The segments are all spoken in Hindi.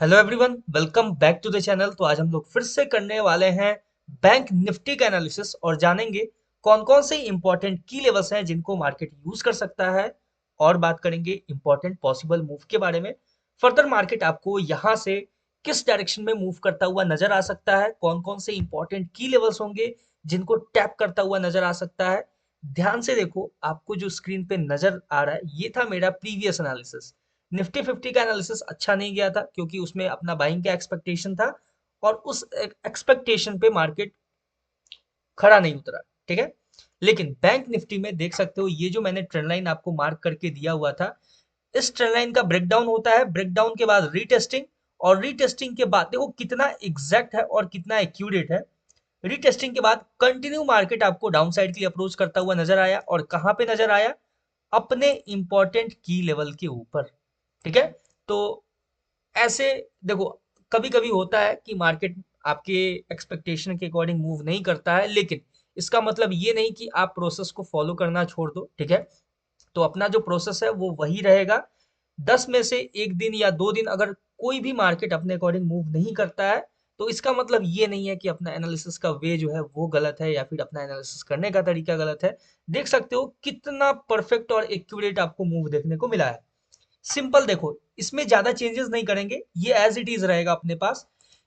Hello everyone, welcome back to the channel. तो आज हम लोग फिर से करने वाले हैं बैंक निफ्टी का एनालिसिस और जानेंगे कौन कौन से इंपॉर्टेंट की लेवल्स हैं जिनको मार्केट यूज कर सकता है। और बात करेंगे इंपॉर्टेंट पॉसिबल मूव के बारे में। फर्दर मार्केट आपको यहाँ से किस डायरेक्शन में मूव करता हुआ नजर आ सकता है, कौन कौन से इंपॉर्टेंट की लेवल्स होंगे जिनको टैप करता हुआ नजर आ सकता है। ध्यान से देखो, आपको जो स्क्रीन पे नजर आ रहा है ये था मेरा प्रीवियस एनालिसिस। निफ्टी 50 का एनालिसिस अच्छा नहीं गया था क्योंकि उसमें अपना बाइंग का एक्सपेक्टेशन था और उस एक्सपेक्टेशन पे मार्केट खड़ा नहीं उतरा। ठीक है, लेकिन बैंक निफ्टी में देख सकते हो ये जो मैंने ट्रेंड लाइन आपको मार्क करके दिया हुआ था, इस ट्रेंड लाइन का ब्रेकडाउन होता है। ब्रेकडाउन के बाद रीटेस्टिंग, और रीटेस्टिंग के बाद देखो कितना एग्जैक्ट है और कितना एक्यूरेट है। रीटेस्टिंग के बाद कंटिन्यू मार्केट आपको डाउन साइड के लिए अप्रोच करता हुआ नजर आया, और कहां पे नजर आया? अपने इंपॉर्टेंट की लेवल के ऊपर। ठीक है, तो ऐसे देखो, कभी कभी होता है कि मार्केट आपके एक्सपेक्टेशन के अकॉर्डिंग मूव नहीं करता है, लेकिन इसका मतलब ये नहीं कि आप प्रोसेस को फॉलो करना छोड़ दो। ठीक है, तो अपना जो प्रोसेस है वो वही रहेगा। 10 में से 1 दिन या 2 दिन अगर कोई भी मार्केट अपने अकॉर्डिंग मूव नहीं करता है, तो इसका मतलब ये नहीं है कि अपना एनालिसिस का वे जो है वो गलत है या फिर अपना एनालिसिस करने का तरीका गलत है। देख सकते हो कितना परफेक्ट और एक्यूरेट आपको मूव देखने को मिला है। सिंपल देखो, इसमें ज्यादा चेंजेस नहीं करेंगे, ये एज इट इज रहेगा अपने पास।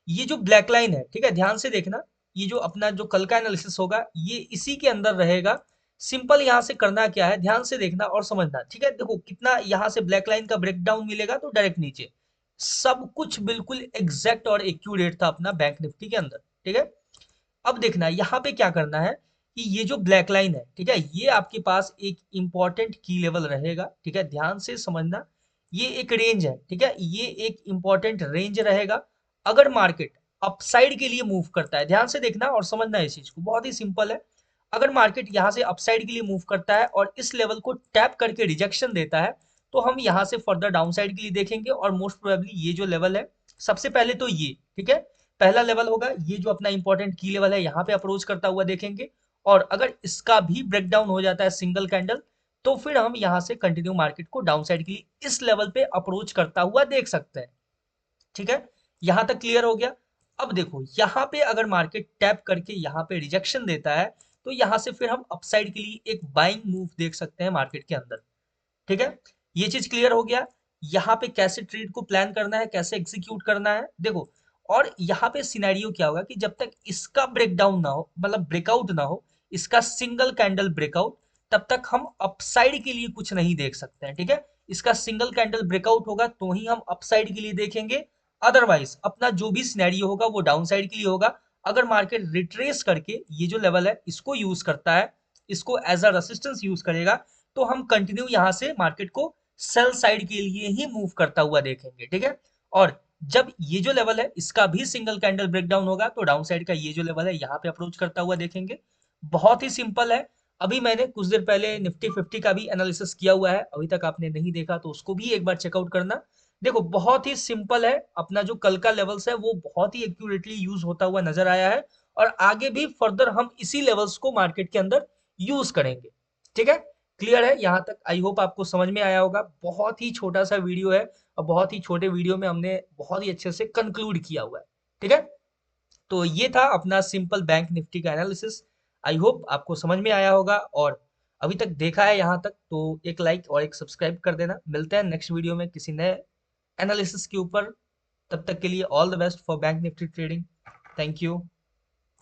ये जो ब्लैक लाइन है, ठीक है, ध्यान से देखना, ये जो अपना जो कल का एनालिसिस होगा ये इसी के अंदर रहेगा। सिंपल यहाँ से करना क्या है, ध्यान से देखना और समझना। ठीक है, देखो कितना यहाँ से ब्लैक लाइन का ब्रेकडाउन मिलेगा तो डायरेक्ट नीचे सब कुछ बिल्कुल एग्जैक्ट और एक्यूरेट था अपना बैंक निफ्टी के अंदर। ठीक है, अब देखना यहाँ पे क्या करना है कि ये जो ब्लैक लाइन है, ठीक है, ये आपके पास एक इंपॉर्टेंट की लेवल रहेगा। ठीक है, ध्यान से समझना, ये एक रेंज है। ठीक है, ये एक इंपॉर्टेंट रेंज रहेगा। अगर मार्केट अपसाइड के लिए मूव करता है, ध्यान से देखना और समझना इस चीज को, बहुत ही सिंपल है। अगर मार्केट यहाँ से अपसाइड के लिए मूव करता है और इस लेवल को टैप करके रिजेक्शन देता है, तो हम यहाँ से फर्दर डाउन साइड के लिए देखेंगे, और मोस्ट प्रोबेबली ये जो लेवल है, सबसे पहले तो ये, ठीक है, पहला लेवल होगा। ये जो अपना इंपॉर्टेंट की लेवल है यहाँ पे अप्रोच करता हुआ देखेंगे। और अगर इसका भी ब्रेकडाउन हो जाता है सिंगल कैंडल, तो फिर हम यहाँ से कंटिन्यू मार्केट को डाउन साइड के लिए इस लेवल पे अप्रोच करता हुआ देख सकते हैं। ठीक है, यहां तक क्लियर हो गया। अब देखो यहाँ पे अगर मार्केट टैप करके यहाँ पे रिजेक्शन देता है, तो यहाँ से फिर हम अपसाइड के लिए एक बाइंग मूव देख सकते हैं मार्केट के अंदर। ठीक है, ये चीज क्लियर हो गया। यहाँ पे कैसे ट्रेड को प्लान करना है, कैसे एग्जीक्यूट करना है, देखो। और यहाँ पे सिनेरियो क्या होगा कि जब तक इसका ब्रेकडाउन ना हो, मतलब ब्रेकआउट ना हो, इसका सिंगल कैंडल ब्रेकआउट, तब तक हम अपसाइड के लिए कुछ नहीं देख सकते हैं। ठीक है, इसका सिंगल कैंडल ब्रेकआउट होगा तो ही हम अपसाइड के लिए देखेंगे। अदरवाइज अपना जो भी सिनेरियो होगा वो डाउन साइड के लिए होगा। अगर मार्केट रिट्रेस करके ये जो लेवल है इसको यूज करता है, इसको एज अ रेसिस्टेंस यूज करेगा, तो हम कंटिन्यू यहाँ से मार्केट को सेल साइड के लिए ही मूव करता हुआ देखेंगे। ठीक है, और जब ये जो लेवल है इसका भी सिंगल कैंडल ब्रेकडाउन होगा, तो डाउन साइड का ये जो लेवल है यहाँ पे अप्रोच करता हुआ देखेंगे। बहुत ही सिंपल है। अभी मैंने कुछ देर पहले निफ्टी 50 का भी एनालिसिस किया हुआ है, अभी तक आपने नहीं देखा तो उसको भी एक बार चेकआउट करना। देखो बहुत ही सिंपल है, अपना जो कल का लेवल्स है वो बहुत ही एक्यूरेटली यूज होता हुआ नजर आया है, और आगे भी फर्दर हम इसी लेवल्स को मार्केट के अंदर यूज करेंगे। ठीक है, क्लियर है यहाँ तक? आई होप आपको समझ में आया होगा। बहुत ही छोटा सा वीडियो है, और बहुत ही छोटे वीडियो में हमने बहुत ही अच्छे से कंक्लूड किया हुआ है। ठीक है, तो ये था अपना सिंपल बैंक निफ्टी का एनालिसिस। आई होप आपको समझ में आया होगा, और अभी तक देखा है यहाँ तक तो एक लाइक और एक सब्सक्राइब कर देना। मिलते हैं नेक्स्ट वीडियो में किसी नए एनालिसिस के ऊपर। तब तक के लिए all the best for bank Nifty trading. Thank you.